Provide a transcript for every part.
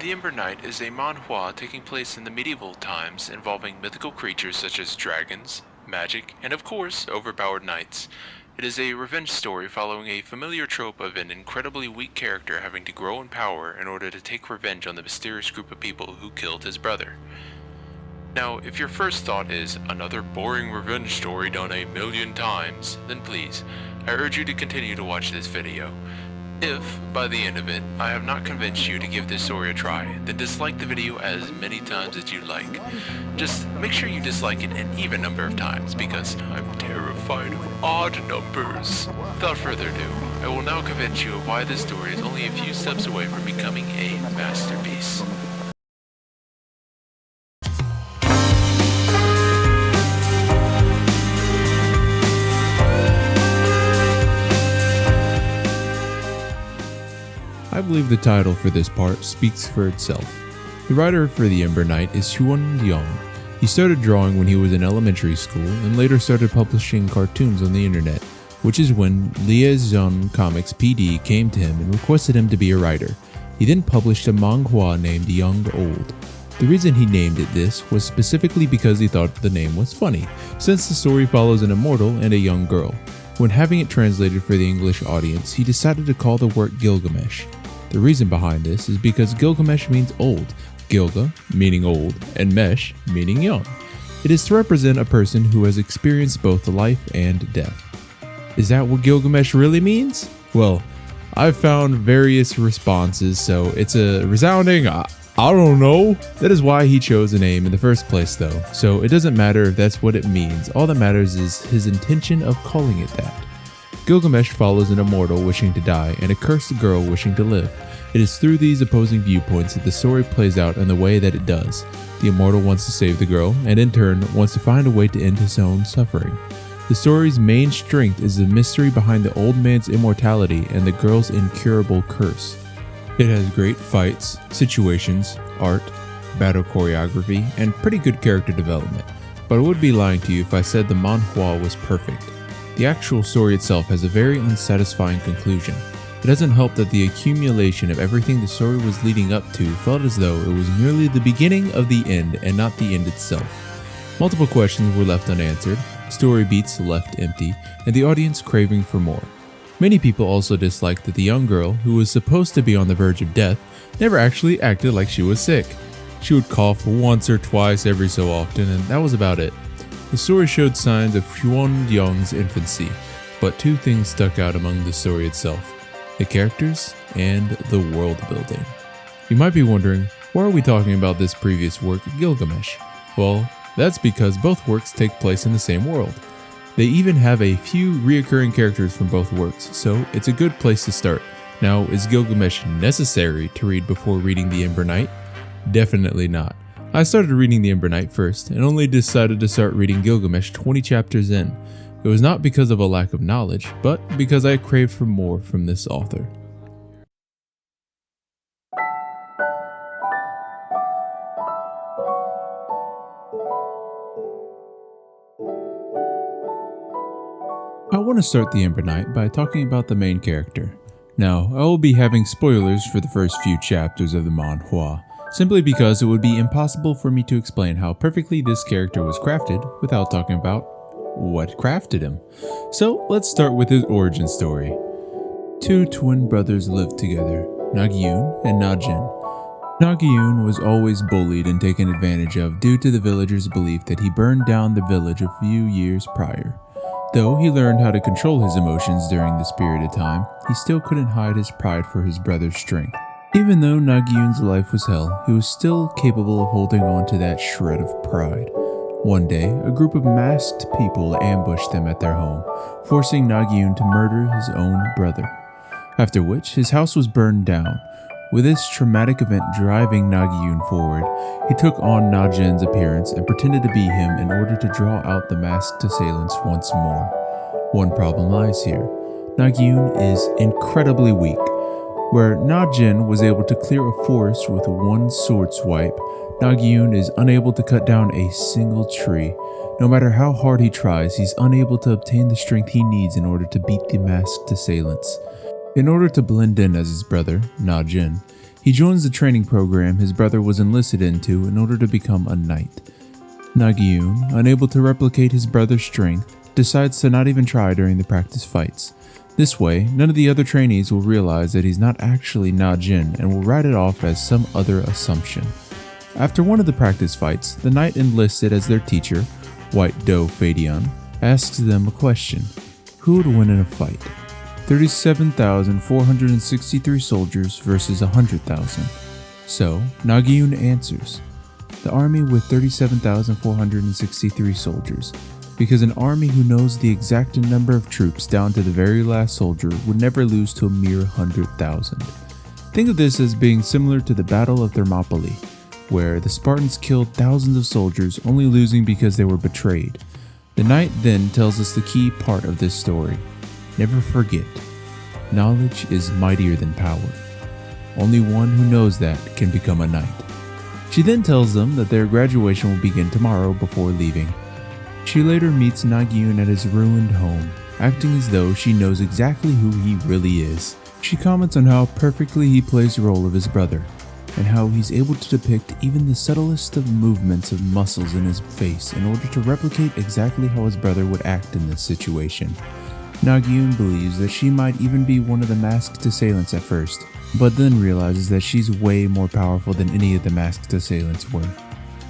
The Ember Knight is a manhwa taking place in the medieval times involving mythical creatures such as dragons, magic, and of course, overpowered knights. It is a revenge story following a familiar trope of an incredibly weak character having to grow in power in order to take revenge on the mysterious group of people who killed his brother. Now, if your first thought is another boring revenge story done a million times, then please, I urge you to continue to watch this video. If, by the end of it, I have not convinced you to give this story a try, then dislike the video as many times as you like. Just make sure you dislike it an even number of times, because I'm terrified of odd numbers. Without further ado, I will now convince you of why this story is only a few steps away from becoming a masterpiece. I believe the title for this part speaks for itself. The writer for The Ember Knight is Hwansaeng. He started drawing when he was in elementary school and later started publishing cartoons on the internet, which is when Liaison Comics PD came to him and requested him to be a writer. He then published a manhwa named Young Old. The reason he named it this was specifically because he thought the name was funny, since the story follows an immortal and a young girl. When having it translated for the English audience, he decided to call the work Gilgamesh. The reason behind this is because Gilgamesh means old, Gilga meaning old, and Mesh meaning young. It is to represent a person who has experienced both life and death. Is that what Gilgamesh really means? Well, I've found various responses, so it's a resounding I don't know. That is why he chose the name in the first place though, so it doesn't matter if that's what it means, all that matters is his intention of calling it that. Gilgamesh follows an immortal wishing to die and a cursed girl wishing to live. It is through these opposing viewpoints that the story plays out in the way that it does. The immortal wants to save the girl, and in turn wants to find a way to end his own suffering. The story's main strength is the mystery behind the old man's immortality and the girl's incurable curse. It has great fights, situations, art, battle choreography, and pretty good character development, but I would be lying to you if I said the manhwa was perfect. The actual story itself has a very unsatisfying conclusion. It doesn't help that the accumulation of everything the story was leading up to felt as though it was merely the beginning of the end and not the end itself. Multiple questions were left unanswered, story beats left empty, and the audience craving for more. Many people also disliked that the young girl, who was supposed to be on the verge of death, never actually acted like she was sick. She would cough once or twice every so often, and that was about it. The story showed signs of Hwansaeng's infancy, but two things stuck out among the story itself: the characters and the world building. You might be wondering, why are we talking about this previous work, Gilgamesh? Well, that's because both works take place in the same world. They even have a few reoccurring characters from both works, so it's a good place to start. Now, is Gilgamesh necessary to read before reading The Ember Knight? Definitely not. I started reading The Ember Knight first, and only decided to start reading Gilgamesh 20 chapters in. It was not because of a lack of knowledge, but because I craved for more from this author. I want to start The Ember Knight by talking about the main character. Now, I will be having spoilers for the first few chapters of the manhwa, simply because it would be impossible for me to explain how perfectly this character was crafted without talking about what crafted him. So let's start with his origin story. Two twin brothers lived together, Nagyun and Nagyun. Nagyun was always bullied and taken advantage of due to the villagers' belief that he burned down the village a few years prior. Though he learned how to control his emotions during this period of time, he still couldn't hide his pride for his brother's strength. Even though Nagyun's life was hell, he was still capable of holding on to that shred of pride. One day, a group of masked people ambushed them at their home, forcing Nagyun to murder his own brother. After which, his house was burned down. With this traumatic event driving Nagyun forward, he took on Nagyun's appearance and pretended to be him in order to draw out the masked assailants once more. One problem lies here. Nagyun is incredibly weak. Where Nagyun was able to clear a forest with one sword swipe, Nagyun is unable to cut down a single tree. No matter how hard he tries, he's unable to obtain the strength he needs in order to beat the masked assailants. In order to blend in as his brother, Nagyun, He joins the training program his brother was enlisted into in order to become a knight. Nagyun, unable to replicate his brother's strength, decides to not even try during the practice fights. This way, none of the other trainees will realize that he's not actually Nagyun and will write it off as some other assumption. After one of the practice fights, the knight enlisted as their teacher, White Do Fadion, asks them a question. Who would win in a fight? 37,463 soldiers versus 100,000. So, Nagyun answers, the army with 37,463 soldiers, because an army who knows the exact number of troops down to the very last soldier would never lose to a mere 100,000. Think of this as being similar to the Battle of Thermopylae, where the Spartans killed thousands of soldiers only losing because they were betrayed. The knight then tells us the key part of this story. Never forget, knowledge is mightier than power. Only one who knows that can become a knight. She then tells them that their graduation will begin tomorrow before leaving. She later meets Nagyun at his ruined home, acting as though she knows exactly who he really is. She comments on how perfectly he plays the role of his brother, and how he's able to depict even the subtlest of movements of muscles in his face in order to replicate exactly how his brother would act in this situation. Nagyun believes that she might even be one of the masked assailants at first, but then realizes that she's way more powerful than any of the masked assailants were.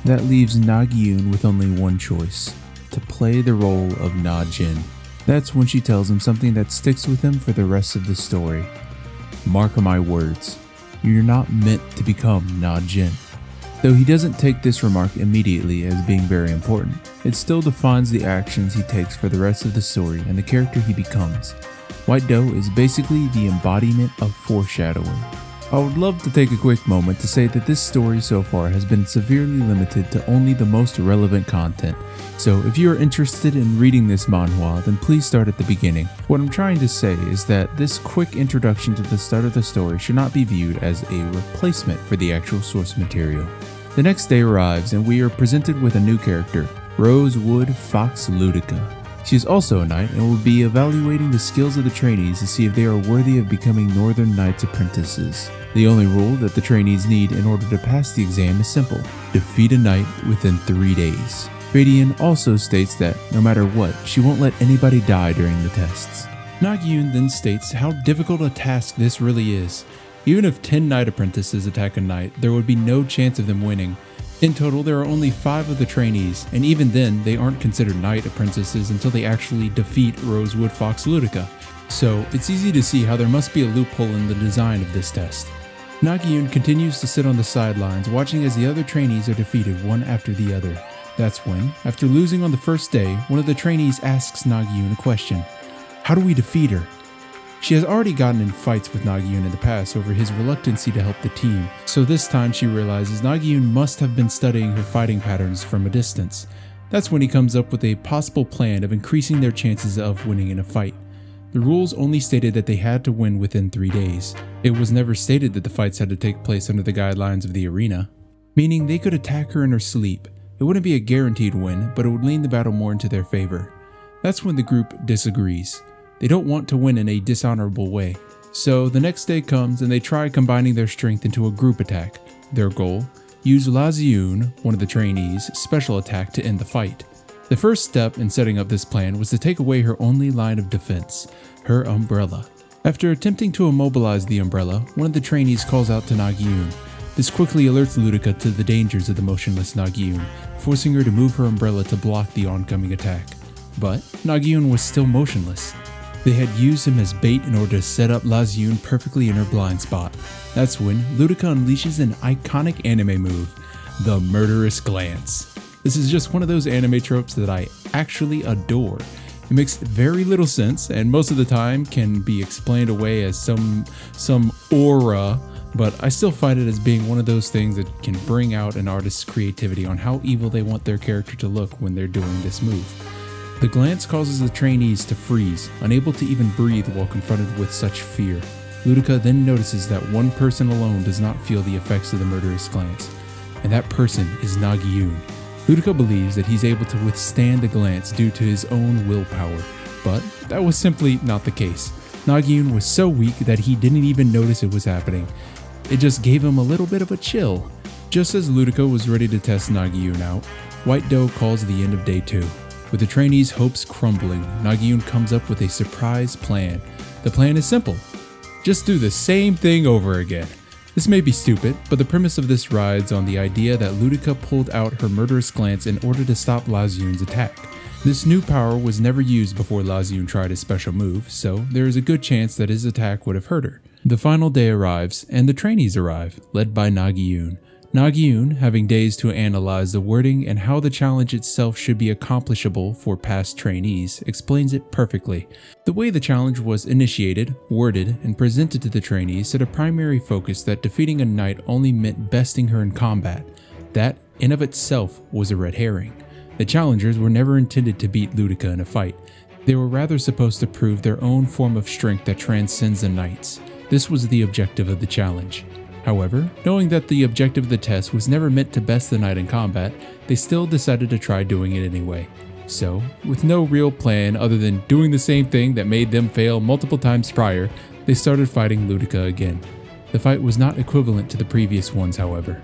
That leaves Nagyun with only one choice, to play the role of Najin. That's when she tells him something that sticks with him for the rest of the story. Mark my words, you're not meant to become Najin. Though he doesn't take this remark immediately as being very important, it still defines the actions he takes for the rest of the story and the character he becomes. White Do is basically the embodiment of foreshadowing. I would love to take a quick moment to say that this story so far has been severely limited to only the most relevant content, so if you are interested in reading this manhwa, then please start at the beginning. What I'm trying to say is that this quick introduction to the start of the story should not be viewed as a replacement for the actual source material. The next day arrives and we are presented with a new character, Rosewood Fox Ludica. She is also a knight and will be evaluating the skills of the trainees to see if they are worthy of becoming Northern Knights apprentices. The only rule that the trainees need in order to pass the exam is simple: defeat a knight within 3 days. Fadion also states that, no matter what, she won't let anybody die during the tests. Nagyun then states how difficult a task this really is. Even if 10 knight apprentices attack a knight, there would be no chance of them winning. In total, there are only 5 of the trainees, and even then, they aren't considered knight apprentices until they actually defeat Rosewood Fox Ludica. So, it's easy to see how there must be a loophole in the design of this test. Nagyun continues to sit on the sidelines, watching as the other trainees are defeated one after the other. That's when, after losing on the first day, one of the trainees asks Nagyun a question. How do we defeat her? She has already gotten in fights with Nagyun in the past over his reluctancy to help the team, so this time she realizes Nagyun must have been studying her fighting patterns from a distance. That's when he comes up with a possible plan of increasing their chances of winning in a fight. The rules only stated that they had to win within 3 days. It was never stated that the fights had to take place under the guidelines of the arena, meaning they could attack her in her sleep. It wouldn't be a guaranteed win, but it would lean the battle more into their favor. That's when the group disagrees. They don't want to win in a dishonorable way. So the next day comes and they try combining their strength into a group attack. Their goal? Use Lazyun, one of the trainees' special attack to end the fight. The first step in setting up this plan was to take away her only line of defense, her umbrella. After attempting to immobilize the umbrella, one of the trainees calls out to Nagyun. This quickly alerts Ludica to the dangers of the motionless Nagyun, forcing her to move her umbrella to block the oncoming attack. But Nagyun was still motionless. They had used him as bait in order to set up Lazyun perfectly in her blind spot. That's when Ludica unleashes an iconic anime move, the murderous glance. This is just one of those anime tropes that I actually adore. It makes very little sense and most of the time can be explained away as some aura, but I still find it as being one of those things that can bring out an artist's creativity on how evil they want their character to look when they're doing this move. The glance causes the trainees to freeze, unable to even breathe while confronted with such fear. Ludica then notices that one person alone does not feel the effects of the murderous glance, and that person is Nagyun. Ludica believes that he's able to withstand the glance due to his own willpower, but that was simply not the case. Nagyun was so weak that he didn't even notice it was happening. it just gave him a little bit of a chill. Just as Ludica was ready to test Nagyun out, White Doe calls the end of day 2. With the trainees' hopes crumbling, Nagyun comes up with a surprise plan. The plan is simple. Just do the same thing over again. This may be stupid, but the premise of this rides on the idea that Ludica pulled out her murderous glance in order to stop Lazyun's attack. This new power was never used before Lazyun tried his special move, so there is a good chance that his attack would have hurt her. The final day arrives, and the trainees arrive, led by Nagyun. Nagyun, having days to analyze the wording and how the challenge itself should be accomplishable for past trainees, explains it perfectly. The way the challenge was initiated, worded, and presented to the trainees set a primary focus that defeating a knight only meant besting her in combat. That, in of itself, was a red herring. The challengers were never intended to beat Ludica in a fight. They were rather supposed to prove their own form of strength that transcends a knight's. This was the objective of the challenge. However, knowing that the objective of the test was never meant to best the knight in combat, they still decided to try doing it anyway. So, with no real plan other than doing the same thing that made them fail multiple times prior, they started fighting Ludica again. The fight was not equivalent to the previous ones, however.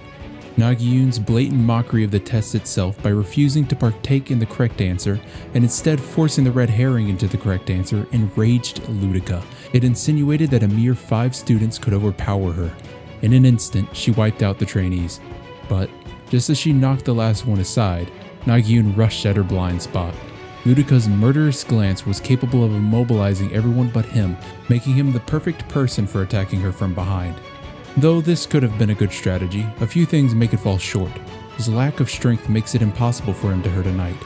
Nagyun's blatant mockery of the test itself by refusing to partake in the correct answer and instead forcing the red herring into the correct answer enraged Ludica. It insinuated that a mere 5 students could overpower her. In an instant, she wiped out the trainees. But, just as she knocked the last one aside, Nagyun rushed at her blind spot. Ludica's murderous glance was capable of immobilizing everyone but him, making him the perfect person for attacking her from behind. Though this could have been a good strategy, a few things make it fall short. His lack of strength makes it impossible for him to hurt a knight.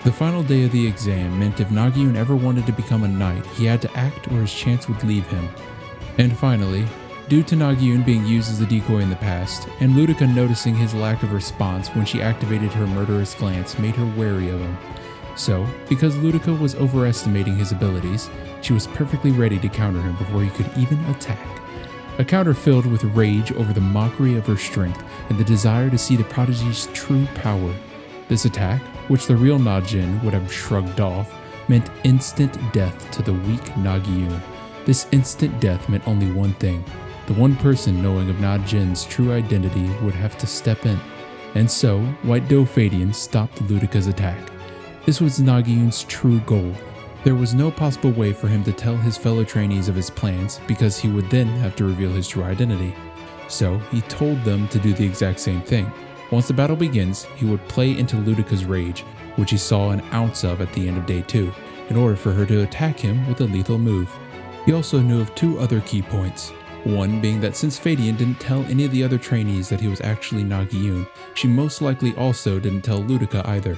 The final day of the exam meant if Nagyun ever wanted to become a knight, he had to act or his chance would leave him. And finally, due to Nagyun being used as a decoy in the past, and Ludica noticing his lack of response when she activated her murderous glance made her wary of him. So, because Ludica was overestimating his abilities, she was perfectly ready to counter him before he could even attack. A counter filled with rage over the mockery of her strength and the desire to see the prodigy's true power. This attack, which the real Nagyun would have shrugged off, meant instant death to the weak Nagyun. This instant death meant only one thing. The one person knowing of Nagyun's true identity would have to step in. And so, White Doe Fadian stopped Ludica's attack. This was Nagyun's true goal. There was no possible way for him to tell his fellow trainees of his plans because he would then have to reveal his true identity. So, he told them to do the exact same thing. Once the battle begins, he would play into Ludica's rage, which he saw an ounce of at the end of day 2, in order for her to attack him with a lethal move. He also knew of 2 other key points. One being that since Fadian didn't tell any of the other trainees that he was actually Nagyun, she most likely also didn't tell Ludica either.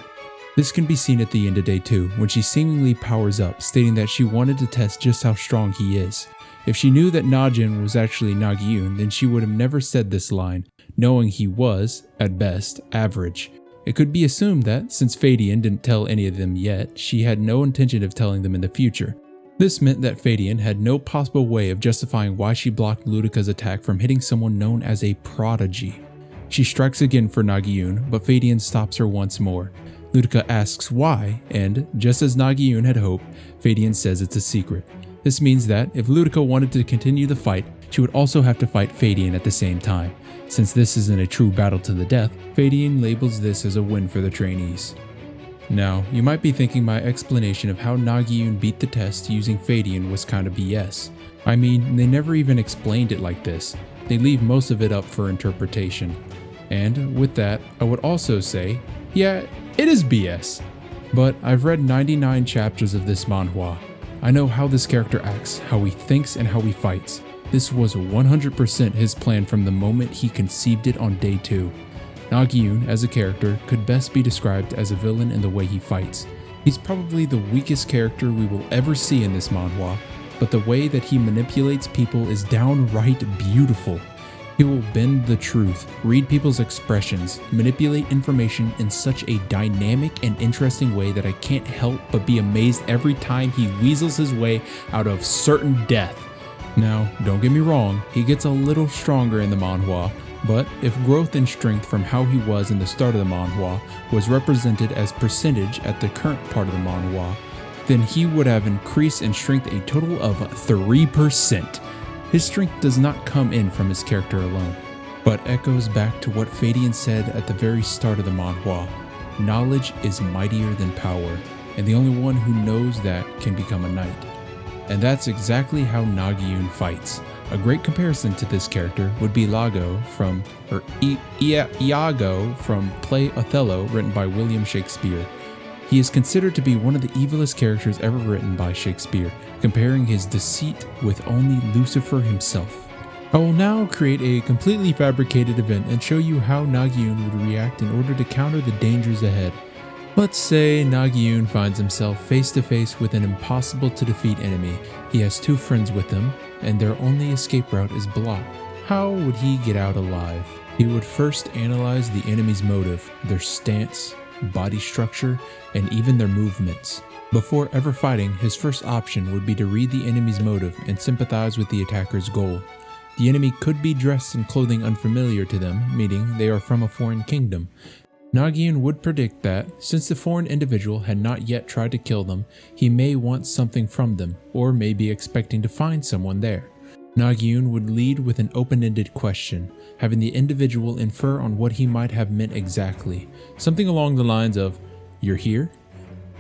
This can be seen at the end of day 2, when she seemingly powers up, stating that she wanted to test just how strong he is. If she knew that Nagyun was actually Nagyun, then she would have never said this line, knowing he was, at best, average. It could be assumed that, since Fadian didn't tell any of them yet, she had no intention of telling them in the future. This meant that Fadian had no possible way of justifying why she blocked Ludica's attack from hitting someone known as a prodigy. She strikes again for Nagyun, but Fadian stops her once more. Ludica asks why, and, just as Nagyun had hoped, Fadian says it's a secret. This means that, if Ludica wanted to continue the fight, she would also have to fight Fadian at the same time. Since this isn't a true battle to the death, Fadian labels this as a win for the trainees. Now, you might be thinking my explanation of how Nagyun beat the test using Fadian was kinda BS. I mean, they never even explained it like this. They leave most of it up for interpretation. And with that, I would also say, yeah, it is BS. But I've read 99 chapters of this manhwa. I know how this character acts, how he thinks, and how he fights. This was 100% his plan from the moment he conceived it on day 2. Nagyun, as a character, could best be described as a villain in the way he fights. He's probably the weakest character we will ever see in this manhwa, but the way that he manipulates people is downright beautiful. He will bend the truth, read people's expressions, manipulate information in such a dynamic and interesting way that I can't help but be amazed every time he weasels his way out of certain death. Now, don't get me wrong, he gets a little stronger in the manhwa, but if growth in strength from how he was in the start of the manhwa was represented as percentage at the current part of the manhwa, then he would have increased in strength a total of 3%. His strength does not come in from his character alone, but echoes back to what Fadian said at the very start of the manhwa. Knowledge is mightier than power, and the only one who knows that can become a knight. And that's exactly how Nagyun fights. A great comparison to this character would be Iago from play Othello, written by William Shakespeare. He is considered to be one of the evilest characters ever written by Shakespeare, comparing his deceit with only Lucifer himself. I will now create a completely fabricated event and show you how Nagyun would react in order to counter the dangers ahead. Let's say Nagyun finds himself face to face with an impossible to defeat enemy. He has two friends with him, and their only escape route is blocked. How would he get out alive? He would first analyze the enemy's motive, their stance, body structure, and even their movements. Before ever fighting, his first option would be to read the enemy's motive and sympathize with the attacker's goal. The enemy could be dressed in clothing unfamiliar to them, meaning they are from a foreign kingdom. Nagyun would predict that, since the foreign individual had not yet tried to kill them, he may want something from them, or may be expecting to find someone there. Nagyun would lead with an open-ended question, having the individual infer on what he might have meant exactly, something along the lines of, "You're here?"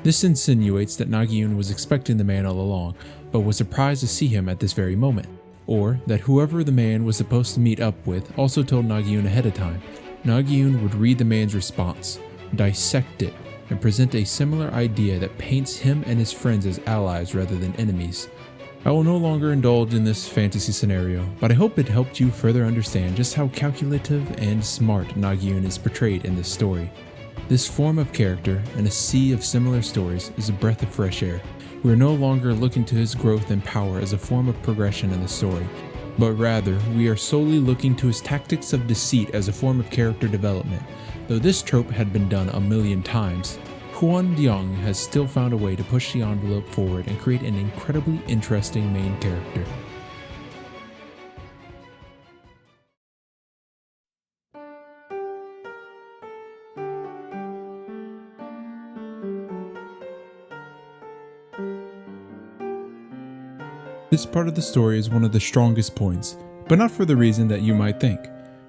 This insinuates that Nagyun was expecting the man all along, but was surprised to see him at this very moment, or that whoever the man was supposed to meet up with also told Nagyun ahead of time. Nagyun would read the man's response, dissect it, and present a similar idea that paints him and his friends as allies rather than enemies. I will no longer indulge in this fantasy scenario, but I hope it helped you further understand just how calculative and smart Nagyun is portrayed in this story. This form of character, in a sea of similar stories, is a breath of fresh air. We are no longer looking to his growth and power as a form of progression in the story, but rather we are solely looking to his tactics of deceit as a form of character development. Though this trope had been done a million times, Hwansaeng has still found a way to push the envelope forward and create an incredibly interesting main character. This part of the story is one of the strongest points, but not for the reason that you might think.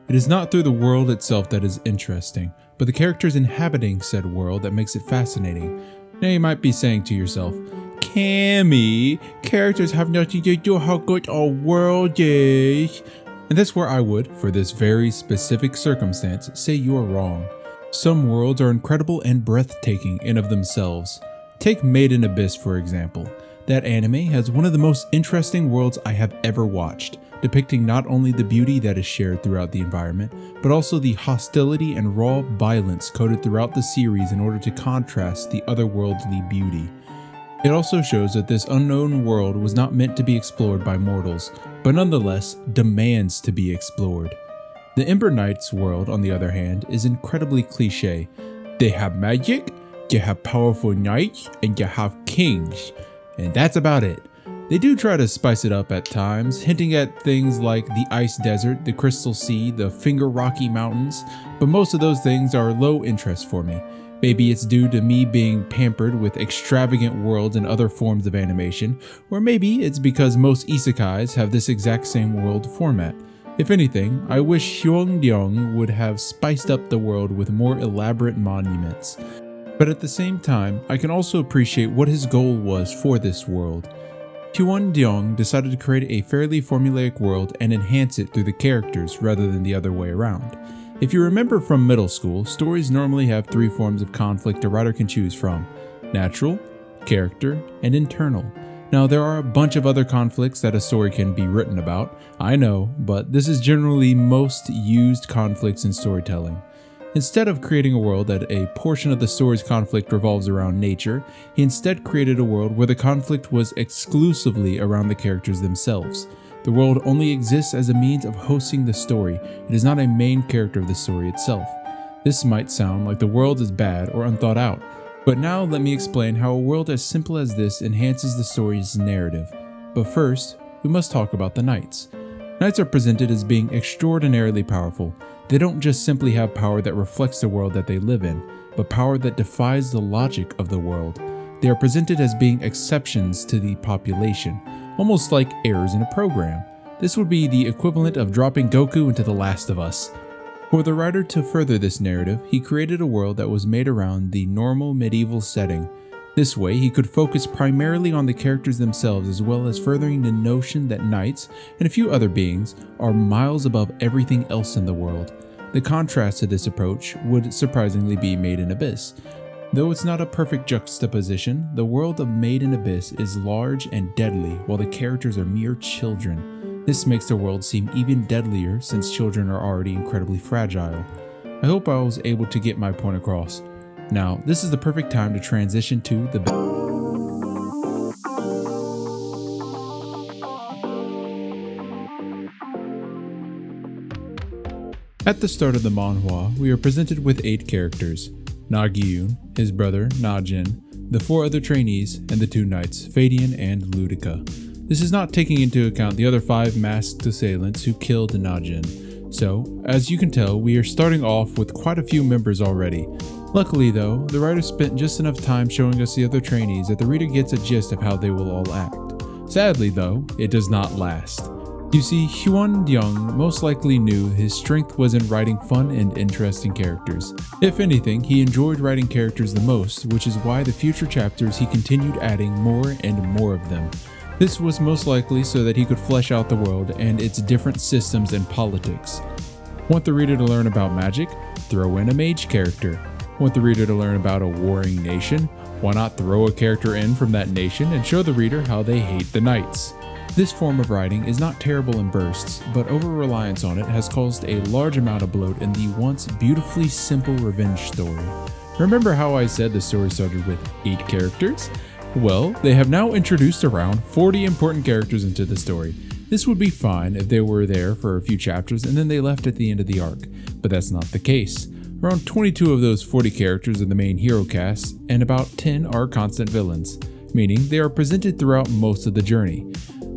It is not through the world itself that is interesting, but the characters inhabiting said world that makes it fascinating. Now you might be saying to yourself, "Cammy, characters have nothing to do how good our world is." And that's where I would, for this very specific circumstance, say you are wrong. Some worlds are incredible and breathtaking in of themselves. Take Made in Abyss for example. That anime has one of the most interesting worlds I have ever watched, depicting not only the beauty that is shared throughout the environment, but also the hostility and raw violence coded throughout the series in order to contrast the otherworldly beauty. It also shows that this unknown world was not meant to be explored by mortals, but nonetheless demands to be explored. The Ember Knight's world, on the other hand, is incredibly cliche. They have magic, they have powerful knights, and they have kings. And that's about it. They do try to spice it up at times, hinting at things like the ice desert, the crystal sea, the finger rocky mountains, but most of those things are low interest for me. Maybe it's due to me being pampered with extravagant worlds and other forms of animation, or maybe it's because most isekais have this exact same world format. If anything, I wish Hwansaeng would have spiced up the world with more elaborate monuments. But at the same time, I can also appreciate what his goal was for this world. Hwansaeng decided to create a fairly formulaic world and enhance it through the characters rather than the other way around. If you remember from middle school, stories normally have three forms of conflict a writer can choose from: natural, character, and internal. Now there are a bunch of other conflicts that a story can be written about, I know, but this is generally most used conflicts in storytelling. Instead of creating a world that a portion of the story's conflict revolves around nature, he instead created a world where the conflict was exclusively around the characters themselves. The world only exists as a means of hosting the story. It is not a main character of the story itself. This might sound like the world is bad or unthought out, but now let me explain how a world as simple as this enhances the story's narrative. But first, we must talk about the knights. Knights are presented as being extraordinarily powerful. They don't just simply have power that reflects the world that they live in, but power that defies the logic of the world. They are presented as being exceptions to the population, almost like errors in a program. This would be the equivalent of dropping Goku into The Last of Us. For the writer to further this narrative, he created a world that was made around the normal medieval setting. This way, he could focus primarily on the characters themselves as well as furthering the notion that knights, and a few other beings, are miles above everything else in the world. The contrast to this approach would surprisingly be Made in Abyss. Though it's not a perfect juxtaposition, the world of Made in Abyss is large and deadly while the characters are mere children. This makes the world seem even deadlier since children are already incredibly fragile. I hope I was able to get my point across. Now, this is the perfect time to transition to the At the start of the manhwa, we are presented with 8 characters: Nagyun, his brother Nagyun, the 4 other trainees, and the 2 knights, Fadian and Ludica. This is not taking into account the other 5 masked assailants who killed Nagyun. So, as you can tell, we are starting off with quite a few members already. Luckily though, the writer spent just enough time showing us the other trainees that the reader gets a gist of how they will all act. Sadly though, it does not last. You see, Hwansaeng most likely knew his strength was in writing fun and interesting characters. If anything, he enjoyed writing characters the most, which is why the future chapters he continued adding more and more of them. This was most likely so that he could flesh out the world and its different systems and politics. Want the reader to learn about magic? Throw in a mage character. Want the reader to learn about a warring nation? Why not throw a character in from that nation and show the reader how they hate the knights? This form of writing is not terrible in bursts, but over-reliance on it has caused a large amount of bloat in the once beautifully simple revenge story. Remember how I said the story started with 8 characters? Well, they have now introduced around 40 important characters into the story. This would be fine if they were there for a few chapters and then they left at the end of the arc, but that's not the case. Around 22 of those 40 characters are the main hero cast, and about 10 are constant villains, meaning they are presented throughout most of the journey.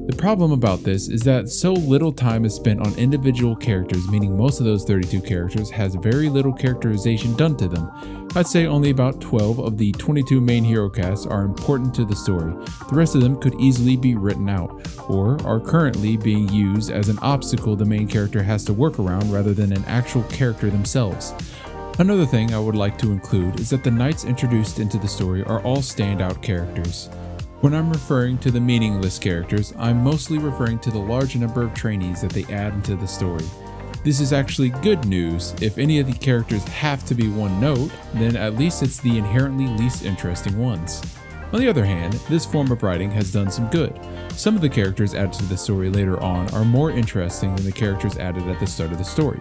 The problem about this is that so little time is spent on individual characters, meaning most of those 32 characters has very little characterization done to them. I'd say only about 12 of the 22 main hero casts are important to the story. The rest of them could easily be written out, or are currently being used as an obstacle the main character has to work around rather than an actual character themselves. Another thing I would like to include is that the knights introduced into the story are all standout characters. When I'm referring to the meaningless characters, I'm mostly referring to the large number of trainees that they add into the story. This is actually good news. If any of the characters have to be one note, then at least it's the inherently least interesting ones. On the other hand, this form of writing has done some good. Some of the characters added to the story later on are more interesting than the characters added at the start of the story.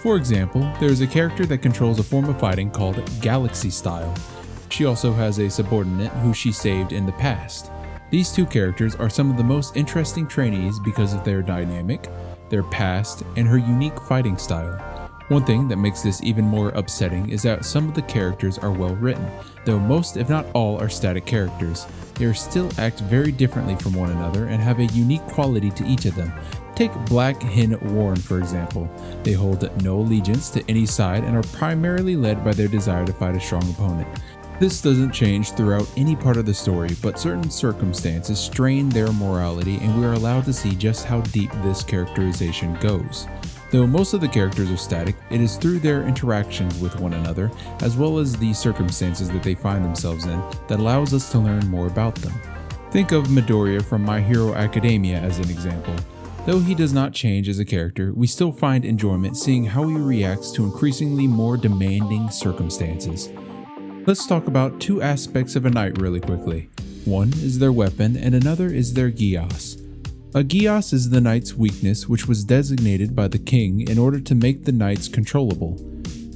For example, there is a character that controls a form of fighting called Galaxy Style. She also has a subordinate who she saved in the past. These 2 characters are some of the most interesting trainees because of their dynamic, their past, and her unique fighting style. One thing that makes this even more upsetting is that some of the characters are well written, though most if not all are static characters. They still act very differently from one another and have a unique quality to each of them. Take Black Hen Warren for example. They hold no allegiance to any side and are primarily led by their desire to fight a strong opponent. This doesn't change throughout any part of the story, but certain circumstances strain their morality and we are allowed to see just how deep this characterization goes. Though most of the characters are static, it is through their interactions with one another, as well as the circumstances that they find themselves in, that allows us to learn more about them. Think of Midoriya from My Hero Academia as an example. Though he does not change as a character, we still find enjoyment seeing how he reacts to increasingly more demanding circumstances. Let's talk about 2 aspects of a knight really quickly. One is their weapon and another is their gyas. A gyas is the knight's weakness which was designated by the king in order to make the knights controllable.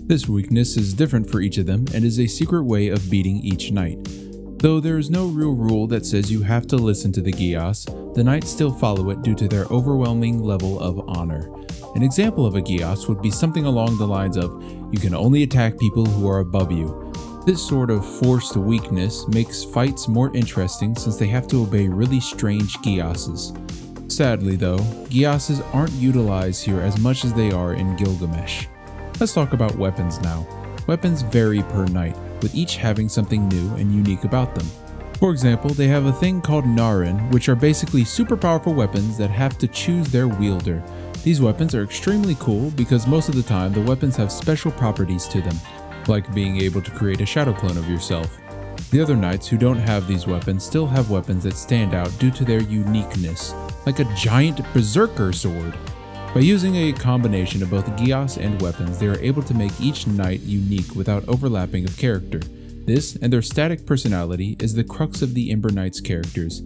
This weakness is different for each of them and is a secret way of beating each knight. Though there is no real rule that says you have to listen to the gyas, the knights still follow it due to their overwhelming level of honor. An example of a gyas would be something along the lines of, you can only attack people who are above you. This sort of forced weakness makes fights more interesting since they have to obey really strange gyases. Sadly though, gyases aren't utilized here as much as they are in Gilgamesh. Let's talk about weapons now. Weapons vary per knight, with each having something new and unique about them. For example, they have a thing called Narin, which are basically super powerful weapons that have to choose their wielder. These weapons are extremely cool because most of the time the weapons have special properties to them, like being able to create a shadow clone of yourself. The other knights who don't have these weapons still have weapons that stand out due to their uniqueness, like a giant berserker sword. By using a combination of both Gias and weapons, they are able to make each knight unique without overlapping of character. This, and their static personality, is the crux of the Ember Knight's characters.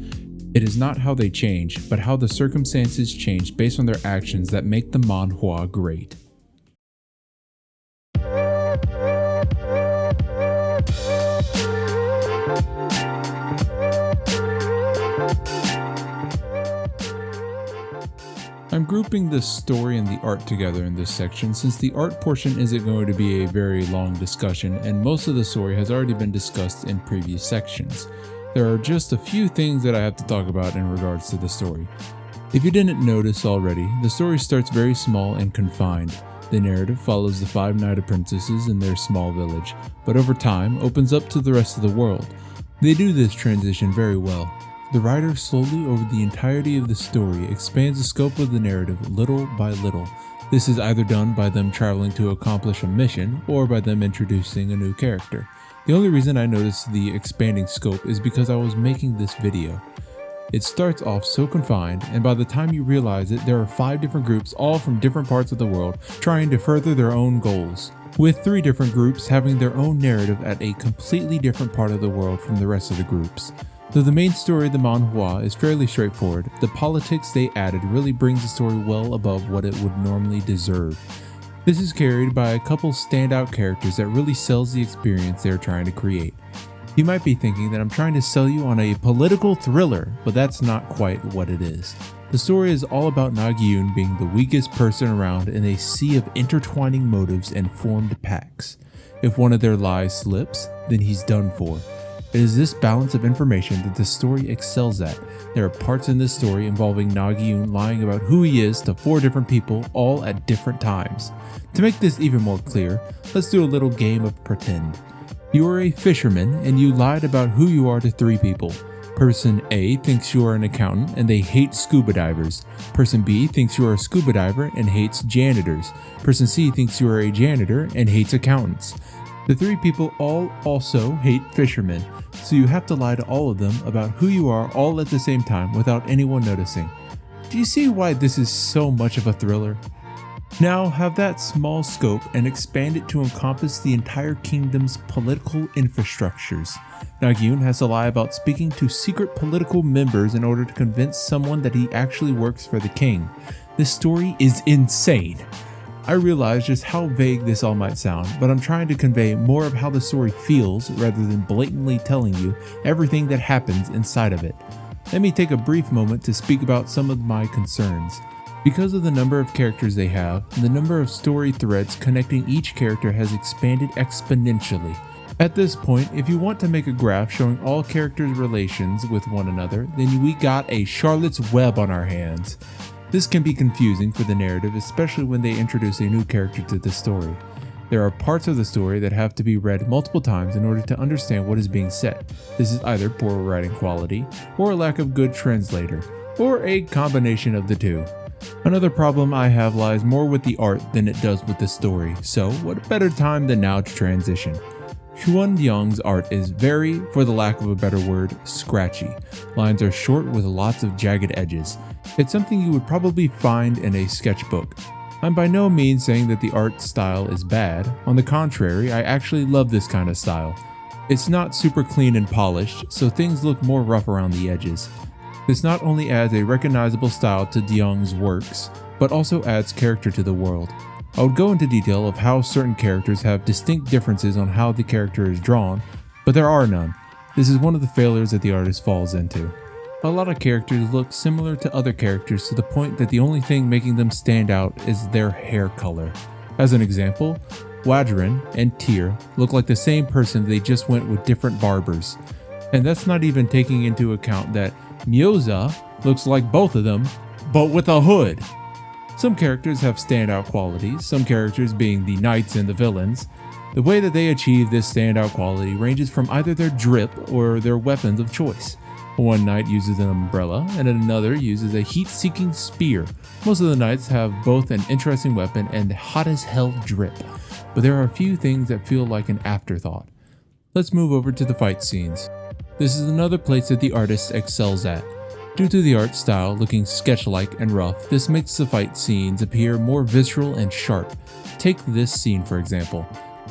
It is not how they change, but how the circumstances change based on their actions that make the manhwa great. I'm grouping the story and the art together in this section since the art portion isn't going to be a very long discussion and most of the story has already been discussed in previous sections. There are just a few things that I have to talk about in regards to the story. If you didn't notice already, the story starts very small and confined. The narrative follows the 5 knighted princesses in their small village, but over time opens up to the rest of the world. They do this transition very well. The writer slowly over the entirety of the story expands the scope of the narrative little by little. This is either done by them traveling to accomplish a mission or by them introducing a new character. The only reason I noticed the expanding scope is because I was making this video. It starts off so confined, and by the time you realize it, there are 5 different groups all from different parts of the world trying to further their own goals, with 3 different groups having their own narrative at a completely different part of the world from the rest of the groups. Though the main story of the manhwa is fairly straightforward, the politics they added really brings the story well above what it would normally deserve. This is carried by a couple standout characters that really sells the experience they are trying to create. You might be thinking that I'm trying to sell you on a political thriller, but that's not quite what it is. The story is all about Nagyun being the weakest person around in a sea of intertwining motives and formed pacts. If one of their lies slips, then he's done for. It is this balance of information that the story excels at. There are parts in this story involving Nagyun lying about who he is to 4 different people, all at different times. To make this even more clear, let's do a little game of pretend. You are a fisherman and you lied about who you are to 3 people. Person A thinks you are an accountant and they hate scuba divers. Person B thinks you are a scuba diver and hates janitors. Person C thinks you are a janitor and hates accountants. The 3 people all also hate fishermen, so you have to lie to all of them about who you are all at the same time without anyone noticing. Do you see why this is so much of a thriller? Now have that small scope and expand it to encompass the entire kingdom's political infrastructures. Nagyun has to lie about speaking to secret political members in order to convince someone that he actually works for the king. This story is insane. I realize just how vague this all might sound, but I'm trying to convey more of how the story feels rather than blatantly telling you everything that happens inside of it. Let me take a brief moment to speak about some of my concerns. Because of the number of characters they have, the number of story threads connecting each character has expanded exponentially. At this point, if you want to make a graph showing all characters' relations with one another, then we got a Charlotte's Web on our hands. This can be confusing for the narrative, especially when they introduce a new character to the story. There are parts of the story that have to be read multiple times in order to understand what is being said. This is either poor writing quality, or a lack of good translator, or a combination of the two. Another problem I have lies more with the art than it does with the story, so what better time than now to transition. Hwansaeng's art is very, for the lack of a better word, scratchy. Lines are short with lots of jagged edges. It's something you would probably find in a sketchbook. I'm by no means saying that the art style is bad. On the contrary, I actually love this kind of style. It's not super clean and polished, so things look more rough around the edges. This not only adds a recognizable style to Deong's works, but also adds character to the world. I would go into detail of how certain characters have distinct differences on how the character is drawn, but there are none. This is one of the failures that the artist falls into. A lot of characters look similar to other characters to the point that the only thing making them stand out is their hair color. As an example, Wadrin and Tyr look like the same person, they just went with different barbers. And that's not even taking into account that Myoza looks like both of them, but with a hood. Some characters have standout qualities, some characters being the knights and the villains. The way that they achieve this standout quality ranges from either their drip or their weapons of choice. One knight uses an umbrella, and another uses a heat-seeking spear. Most of the knights have both an interesting weapon and hot as hell drip, but there are a few things that feel like an afterthought. Let's move over to the fight scenes. This is another place that the artist excels at. Due to the art style looking sketch-like and rough, this makes the fight scenes appear more visceral and sharp. Take this scene for example.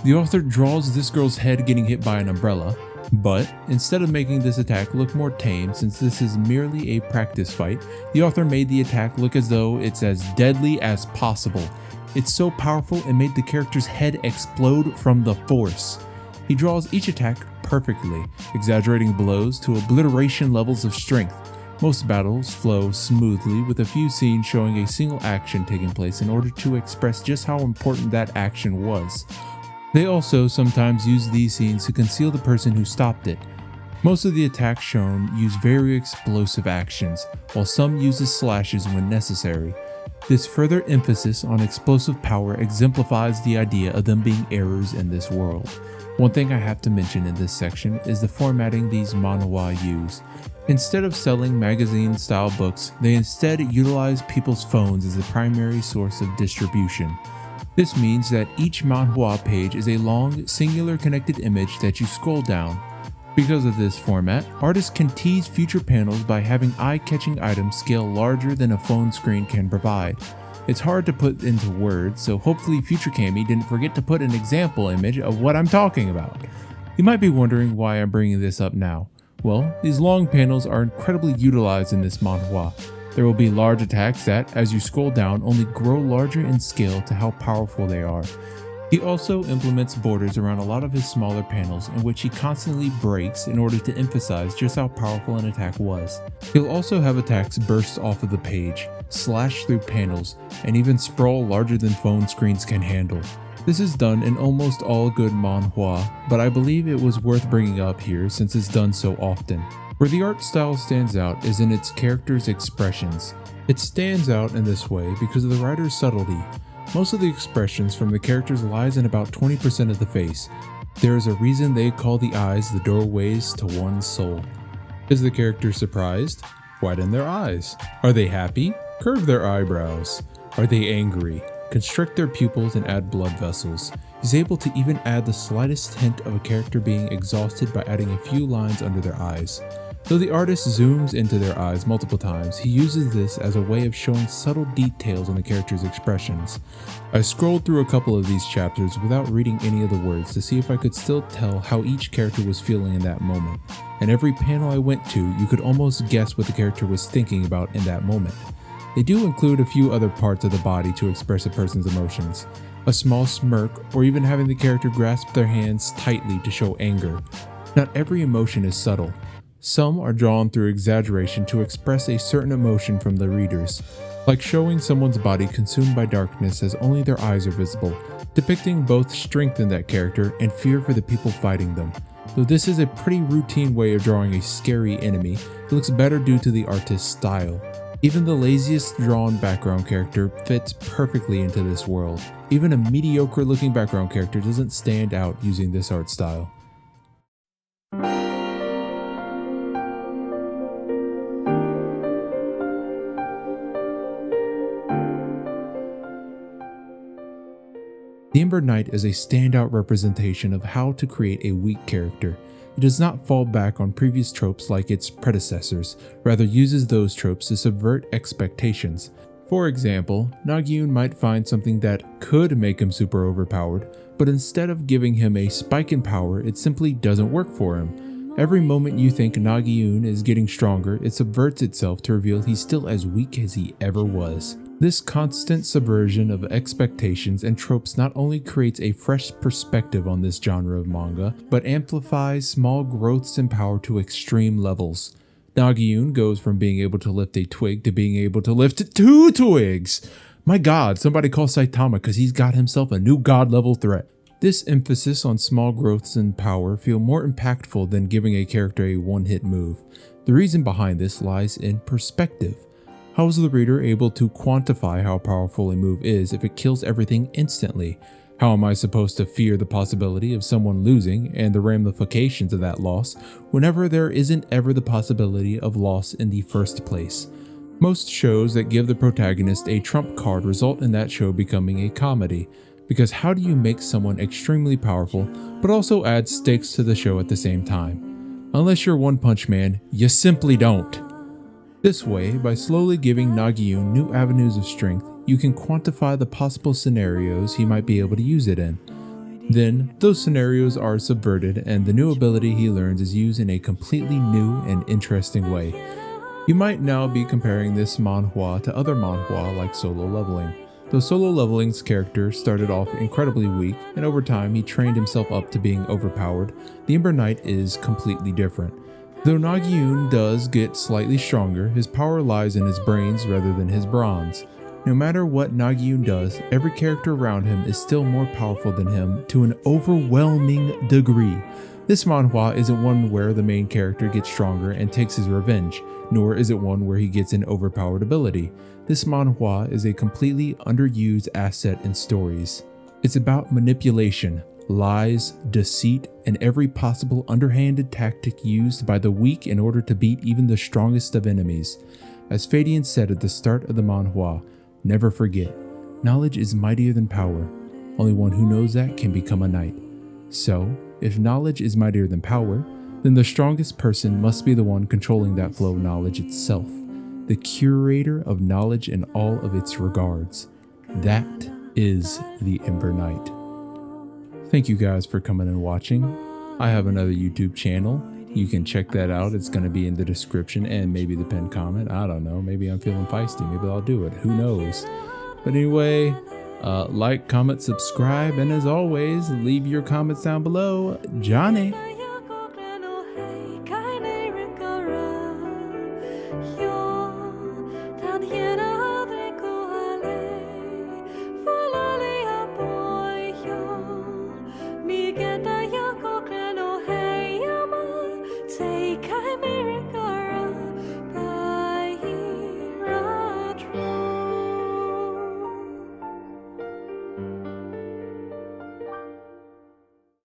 The author draws this girl's head getting hit by an umbrella, but instead of making this attack look more tame since this is merely a practice fight, the author made the attack look as though it's as deadly as possible. It's so powerful it made the character's head explode from the force. He draws each attack perfectly, exaggerating blows to obliteration levels of strength. Most battles flow smoothly with a few scenes showing a single action taking place in order to express just how important that action was. They also sometimes use these scenes to conceal the person who stopped it. Most of the attacks shown use very explosive actions, while some uses slashes when necessary. This further emphasis on explosive power exemplifies the idea of them being errors in this world. One thing I have to mention in this section is the formatting these manhwa use. Instead of selling magazine-style books, they instead utilize people's phones as the primary source of distribution. This means that each manhwa page is a long, singular connected image that you scroll down. Because of this format, artists can tease future panels by having eye-catching items scale larger than a phone screen can provide. It's hard to put into words, so hopefully Future Kami didn't forget to put an example image of what I'm talking about. You might be wondering why I'm bringing this up now. Well, these long panels are incredibly utilized in this manhwa. There will be large attacks that, as you scroll down, only grow larger in scale to how powerful they are. He also implements borders around a lot of his smaller panels in which he constantly breaks in order to emphasize just how powerful an attack was. He'll also have attacks burst off of the page, slash through panels, and even sprawl larger than phone screens can handle. This is done in almost all good manhwa, but I believe it was worth bringing up here since it's done so often. Where the art style stands out is in its characters' expressions. It stands out in this way because of the writer's subtlety. Most of the expressions from the characters lies in about 20% of the face. There is a reason they call the eyes the doorways to one's soul. Is the character surprised? Widen their eyes. Are they happy? Curve their eyebrows. Are they angry? Constrict their pupils and add blood vessels. He's able to even add the slightest hint of a character being exhausted by adding a few lines under their eyes. Though the artist zooms into their eyes multiple times, he uses this as a way of showing subtle details on the character's expressions. I scrolled through a couple of these chapters without reading any of the words to see if I could still tell how each character was feeling in that moment, and every panel I went to, you could almost guess what the character was thinking about in that moment. They do include a few other parts of the body to express a person's emotions. A small smirk, or even having the character grasp their hands tightly to show anger. Not every emotion is subtle. Some are drawn through exaggeration to express a certain emotion from the readers, like showing someone's body consumed by darkness as only their eyes are visible, depicting both strength in that character and fear for the people fighting them. Though this is a pretty routine way of drawing a scary enemy, it looks better due to the artist's style. Even the laziest drawn background character fits perfectly into this world. Even a mediocre looking background character doesn't stand out using this art style. The Ember Knight is a standout representation of how to create a weak character. It does not fall back on previous tropes like its predecessors, rather uses those tropes to subvert expectations. For example, Nagyun might find something that could make him super overpowered, but instead of giving him a spike in power, it simply doesn't work for him. Every moment you think Nagyun is getting stronger, it subverts itself to reveal he's still as weak as he ever was. This constant subversion of expectations and tropes not only creates a fresh perspective on this genre of manga, but amplifies small growths in power to extreme levels. Nagyun goes from being able to lift a twig to being able to lift 2 twigs! My god, somebody call Saitama because he's got himself a new god level threat. This emphasis on small growths in power feel more impactful than giving a character a one-hit move. The reason behind this lies in perspective. How is the reader able to quantify how powerful a move is if it kills everything instantly? How am I supposed to fear the possibility of someone losing and the ramifications of that loss whenever there isn't ever the possibility of loss in the first place? Most shows that give the protagonist a trump card result in that show becoming a comedy, because how do you make someone extremely powerful but also add stakes to the show at the same time? Unless you're One Punch Man, you simply don't. This way, by slowly giving Nagyun new avenues of strength, you can quantify the possible scenarios he might be able to use it in. Then, those scenarios are subverted and the new ability he learns is used in a completely new and interesting way. You might now be comparing this manhwa to other manhwa like Solo Leveling. Though Solo Leveling's character started off incredibly weak, and over time he trained himself up to being overpowered, the Ember Knight is completely different. Though Nagyun does get slightly stronger, his power lies in his brains rather than his bronze. No matter what Nagyun does, every character around him is still more powerful than him to an overwhelming degree. This manhwa isn't one where the main character gets stronger and takes his revenge, nor is it one where he gets an overpowered ability. This manhwa is a completely underused asset in stories. It's about manipulation, lies, deceit, and every possible underhanded tactic used by the weak in order to beat even the strongest of enemies. As Fadian said at the start of the manhwa, never forget, knowledge is mightier than power. Only one who knows that can become a knight. So, if knowledge is mightier than power, then the strongest person must be the one controlling that flow of knowledge itself, the curator of knowledge in all of its regards. That is the Ember Knight. Thank you guys for coming and watching. I have another YouTube channel. You can check that out. It's going to be in the description and maybe the pinned comment. I don't know. Maybe I'm feeling feisty. Maybe I'll do it. Who knows? But anyway, like, comment, subscribe, and as always, leave your comments down below. Johnny.